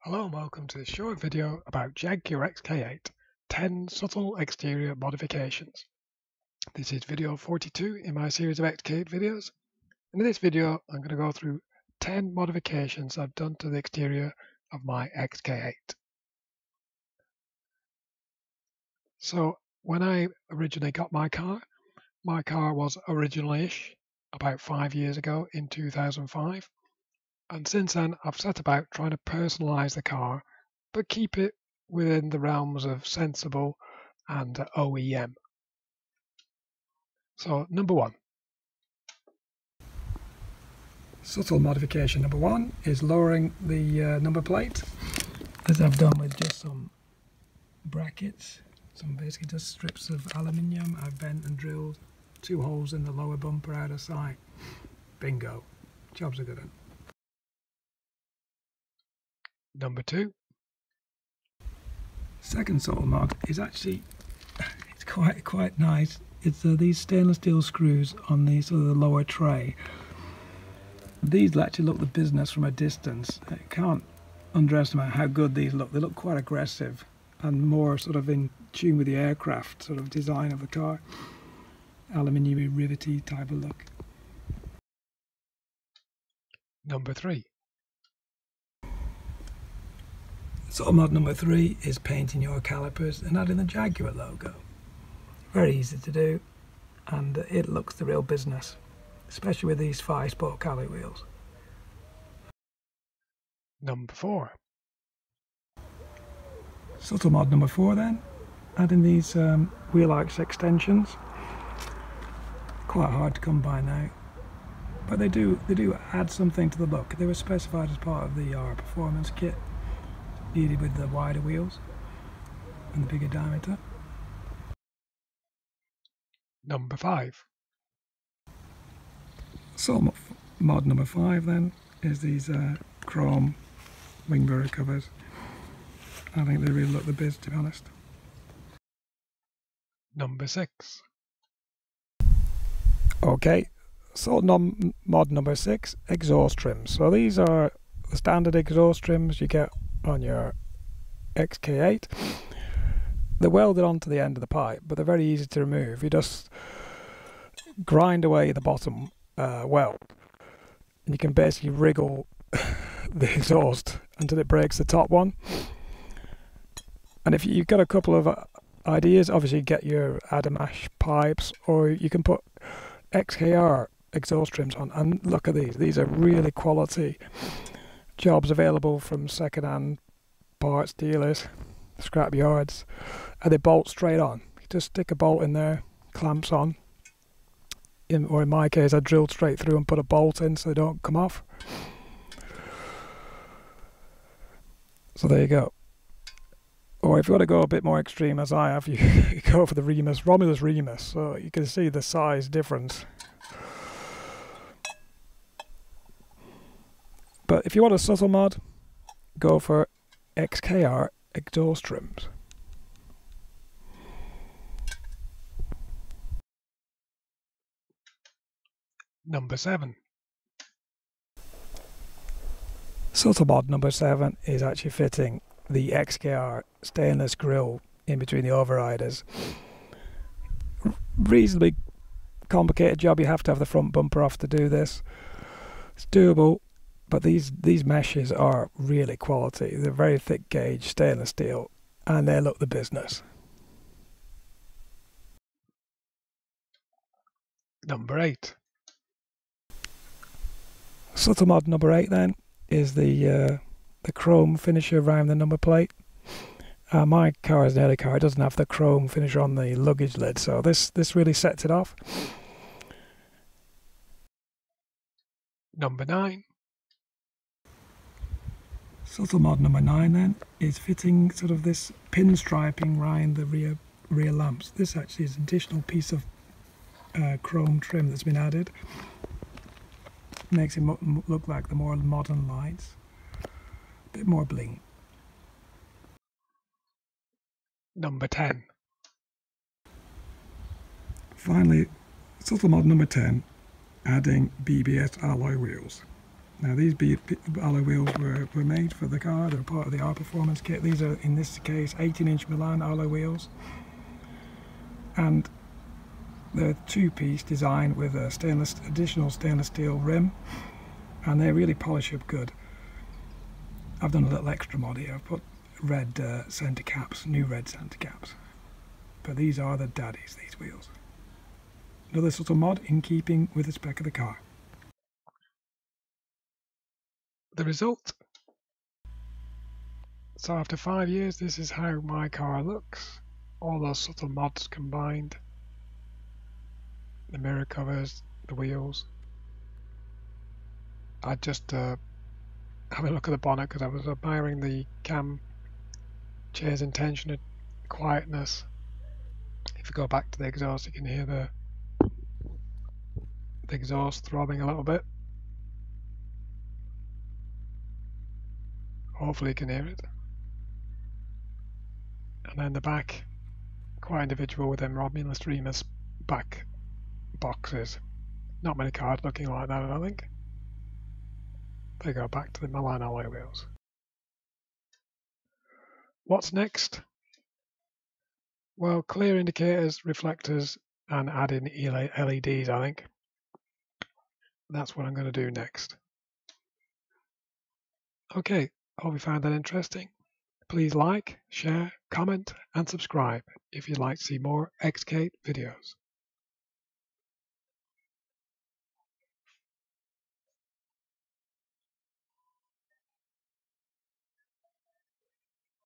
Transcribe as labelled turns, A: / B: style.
A: Hello and welcome to this short video about Jaguar XK8 10 subtle exterior modifications. This is video 42 in my series of XK8 videos, and in this video I'm going to go through 10 modifications I've done to the exterior of my XK8. So when I originally got my car was originally-ish about 5 years ago in 2005. And since then, I've set about trying to personalize the car, but keep it within the realms of sensible and OEM. So, number one. Subtle modification number one is lowering the number plate, as I've done with just some brackets, some basically just strips of aluminium. I've bent and drilled 2 holes in the lower bumper out of sight. Bingo. Job's a good one. Number two. Second subtle mod is actually, it's quite nice. It's these stainless steel screws on the sort of the lower tray. These actually look the business from a distance. I can't underestimate how good these look. They look quite aggressive and more sort of in tune with the aircraft sort of design of the car. Aluminium rivety type of look. Number three. Subtle mod number 3 is painting your calipers and adding the Jaguar logo. Very easy to do, and it looks the real business, especially with these 5-spoke Cali wheels. Number 4. Subtle mod number 4 then, adding these wheel arch extensions. Quite hard to come by now, but they do add something to the look. They were specified as part of the performance kit, needed with the wider wheels and the bigger diameter. Number 5. So mod number 5 then is these chrome wing mirror covers. I think they really look the biz, to be honest. Number 6. Okay, so mod number 6, exhaust trims. So these are the standard exhaust trims you get on your XK8. They're welded onto the end of the pipe, but they're very easy to remove. You just grind away the bottom weld, and you can basically wriggle the exhaust until it breaks the top one. And if you've got a couple of ideas, obviously get your Adamash pipes, or you can put XKR exhaust trims on. And look at these are really quality jobs available from second-hand parts dealers, scrap yards, and they bolt straight on. You just stick a bolt in there, clamps on, or in my case I drilled straight through and put a bolt in so they don't come off. So there you go. Or if you want to go a bit more extreme as I have, you go for the Romulus Remus, so you can see the size difference. But if you want a subtle mod, go for XKR exhaust trims. Number 7. Subtle mod number 7 is actually fitting the XKR stainless grille in between the overriders. Reasonably complicated job. You have to have the front bumper off to do this. It's doable. But these meshes are really quality. They're very thick gauge stainless steel, and they look the business. Number 8. Subtle mod number 8 then is the chrome finisher around the number plate. My car is an early car. It doesn't have the chrome finisher on the luggage lid, so this really sets it off. Number 9. Subtle mod number 9 then is fitting sort of this pinstriping around the rear lamps. This actually is an additional piece of chrome trim that's been added. Makes it look like the more modern lights. A bit more bling. Number 10. Finally, subtle mod number 10, adding BBS alloy wheels. Now these alloy wheels were made for the car. They're part of the R Performance kit. These are, in this case, 18-inch Milan alloy wheels, and they're two-piece design with a additional stainless steel rim, and they really polish up good. I've done a little extra mod here. I've put red centre caps, new red centre caps. But these are the daddies, these wheels. Another subtle mod in keeping with the spec of the car. The result. So after 5 years, this is how my car looks. All those subtle mods combined. The mirror covers, the wheels. I just have a look at the bonnet because I was admiring the cam chair's intention of quietness. If you go back to the exhaust, you can hear the exhaust throbbing a little bit. Hopefully you can hear it. And then the back, quite individual with them Remus back boxes. Not many cars looking like that, I don't think. They go back to the Milan alloy wheels. What's next? Well, clear indicators, reflectors, and add in LEDs, I think. That's what I'm going to do next. Okay, hope you found that interesting. Please like, share, comment, and subscribe if you'd like to see more XK8 videos.